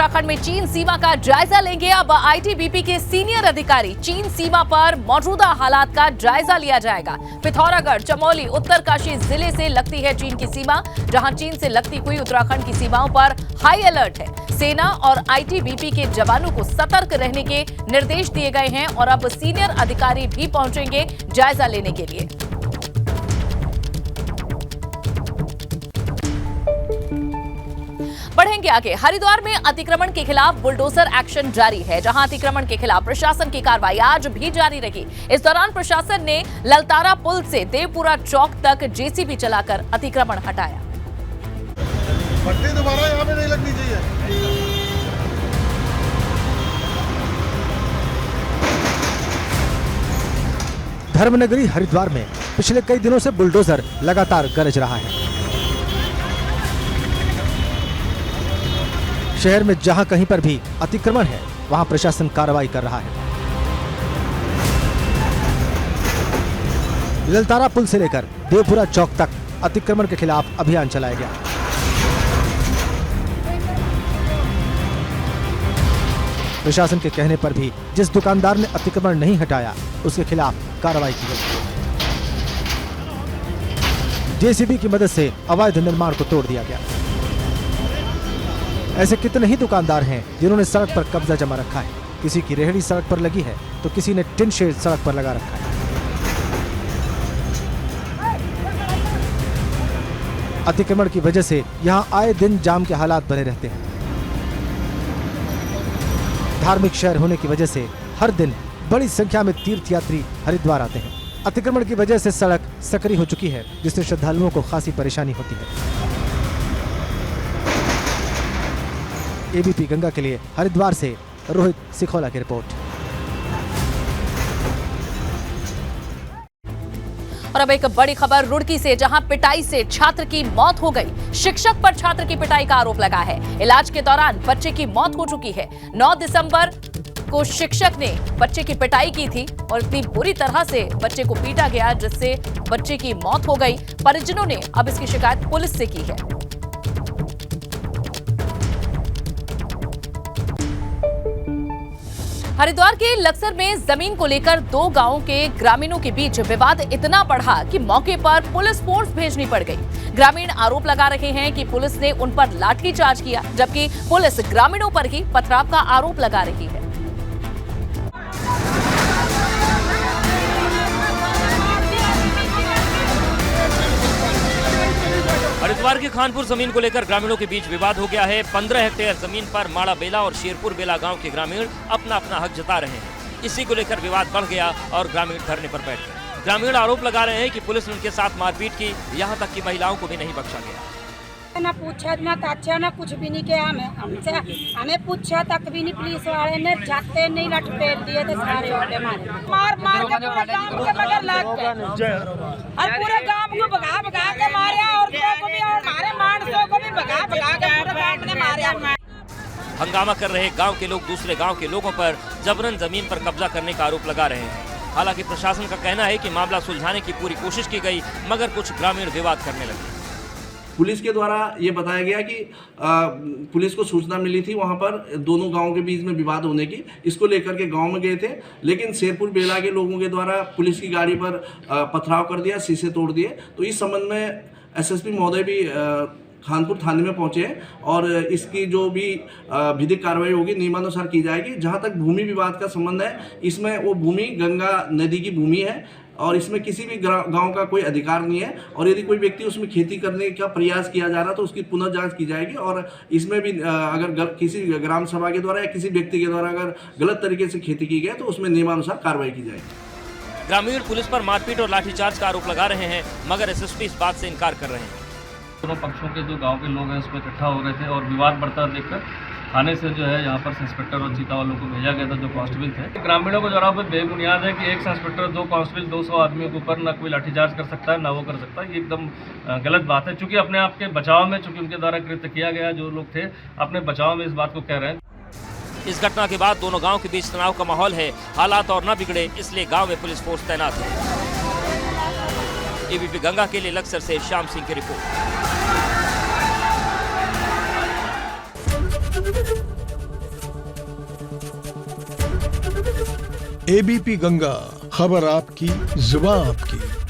उत्तराखंड में चीन सीमा का जायजा लेंगे अब आईटीबीपी के सीनियर अधिकारी। चीन सीमा पर मौजूदा हालात का जायजा लिया जाएगा। पिथौरागढ़, चमोली, उत्तरकाशी जिले से लगती है चीन की सीमा, जहां चीन से लगती हुई उत्तराखंड की सीमाओं पर हाई अलर्ट है। सेना और आईटीबीपी के जवानों को सतर्क रहने के निर्देश दिए गए हैं और अब सीनियर अधिकारी भी पहुंचेंगे जायजा लेने के लिए। बढ़ेंगे आगे। हरिद्वार में अतिक्रमण के खिलाफ बुलडोजर एक्शन जारी है, जहां अतिक्रमण के खिलाफ प्रशासन की कार्रवाई आज भी जारी रही। इस दौरान प्रशासन ने ललतारा पुल से देवपुरा चौक तक जेसीबी चलाकर अतिक्रमण हटाया। पट्टी दोबारा यहाँ पे नहीं लगनी चाहिए। धर्मनगरी हरिद्वार में पिछले कई दिनों से बुलडोजर लगातार गरज रहा है। शहर में जहां कहीं पर भी अतिक्रमण है, वहां प्रशासन कार्रवाई कर रहा है। ललतारा पुल से लेकर देवपुरा चौक तक अतिक्रमण के खिलाफ अभियान चलाया गया। प्रशासन के कहने पर भी जिस दुकानदार ने अतिक्रमण नहीं हटाया, उसके खिलाफ कार्रवाई की गई। जेसीबी की मदद से अवैध निर्माण को तोड़ दिया गया। ऐसे कितने ही दुकानदार हैं जिन्होंने सड़क पर कब्जा जमा रखा है। किसी की रेहड़ी सड़क पर लगी है तो किसी ने टिन शेड सड़क पर लगा रखा है। अतिक्रमण की वजह से यहां आए दिन जाम के हालात बने रहते हैं। धार्मिक शहर होने की वजह से हर दिन बड़ी संख्या में तीर्थयात्री हरिद्वार आते हैं। अतिक्रमण की वजह से सड़क सकरी हो चुकी है, जिससे श्रद्धालुओं को खासी परेशानी होती है। एबीपी गंगा के लिए हरिद्वार से रोहित सिखोला की रिपोर्ट। और अब एक बड़ी खबर रुड़की से, जहां पिटाई से छात्र की मौत हो गई। शिक्षक पर छात्र की पिटाई का आरोप लगा है। इलाज के दौरान बच्चे की मौत हो चुकी है। 9 दिसंबर को शिक्षक ने बच्चे की पिटाई की थी और इतनी बुरी तरह से बच्चे को पीटा गया जिससे बच्चे की मौत हो गई। परिजनों ने अब इसकी शिकायत पुलिस से की है। हरिद्वार के लक्सर में जमीन को लेकर 2 गांवों के ग्रामीणों के बीच विवाद इतना बढ़ा कि मौके पर पुलिस फोर्स भेजनी पड़ गई। ग्रामीण आरोप लगा रहे हैं कि पुलिस ने उन पर लाठीचार्ज किया, जबकि पुलिस ग्रामीणों पर ही पथराव का आरोप लगा रही है। हरिद्वार की खानपुर जमीन को लेकर ग्रामीणों के बीच विवाद हो गया है। 15 हेक्टेयर जमीन पर माड़ा बेला और शेरपुर बेला गांव के ग्रामीण अपना अपना हक जता रहे हैं। इसी को लेकर विवाद बढ़ गया और ग्रामीण धरने पर बैठ गए। ग्रामीण आरोप लगा रहे हैं कि पुलिस ने उनके साथ मारपीट की, यहाँ तक कि महिलाओं को भी नहीं बख्शा गया। ना पूछा ना ताछा ना कुछ भी नहीं किया। हमसे हमें पूछा तक भी नहीं। पुलिस वाले ने जाते नहीं लटपेट दिए थे सारे वाले मार के पूरे गांव के बगैर लाग गए और पूरे गांव को भगा के मारे और हमारे मानसों को भी भगा के पूरे गांव ने मारे। हंगामा कर रहे गांव के लोग दूसरे गांव के लोगों पर जबरन जमीन पर कब्जा करने का आरोप लगा रहे हैं। हालांकि प्रशासन का कहना है कि मामला सुलझाने की पूरी कोशिश की गई, मगर कुछ ग्रामीण विवाद करने लगे। पुलिस के द्वारा ये बताया गया कि पुलिस को सूचना मिली थी वहाँ पर दोनों गांवों के बीच में विवाद होने की। इसको लेकर के गांव में गए थे, लेकिन शेरपुर बेला के लोगों के द्वारा पुलिस की गाड़ी पर पथराव कर दिया, शीशे तोड़ दिए। तो इस संबंध में एसएसपी महोदय भी खानपुर थाने में पहुंचे हैं और इसकी जो भी विधिक कार्रवाई होगी नियमानुसार की जाएगी। जहां तक भूमि विवाद का संबंध है, इसमें वो भूमि गंगा नदी की भूमि है और इसमें किसी भी गांव का कोई अधिकार नहीं है। और यदि कोई व्यक्ति उसमें खेती करने का प्रयास किया जा रहा तो उसकी पुनः जांच की जाएगी। और इसमें भी अगर किसी ग्राम सभा के द्वारा या किसी व्यक्ति के द्वारा अगर गलत तरीके से खेती की गई तो उसमें नियमानुसार कार्रवाई की जाएगी। ग्रामीण पुलिस पर मारपीट और लाठीचार्ज का आरोप लगा रहे हैं, मगर एसएसपी इस बात से इनकार कर रहे हैं। दोनों पक्षों के जो गांव के लोग हैं उसमें इकट्ठा हो रहे थे और विवाद बढ़ता देखकर थाने से जो है यहाँ पर इंस्पेक्टर और चीता वालों को भेजा गया था, जो कांस्टेबल थे। ग्रामीणों को जरा बेबुनियाद है कि एक इंस्पेक्टर 2 कांस्टेबल 200 आदमियों के ऊपर ना कोई लाठीचार्ज कर सकता है ना वो कर सकता है। ये एकदम गलत बात है। चूंकि अपने आप के बचाव में, चूंकि उनके द्वारा कृत्य किया गया, जो लोग थे अपने बचाव में इस बात को कह रहे हैं। इस घटना के बाद दोनों गांव के बीच तनाव का माहौल है। हालात और न बिगड़े इसलिए गांव में पुलिस फोर्स तैनात है। एबीपी गंगा के लिए लक्सर से श्याम सिंह की रिपोर्ट। एबीपी गंगा, खबर आपकी, जुबान आपकी।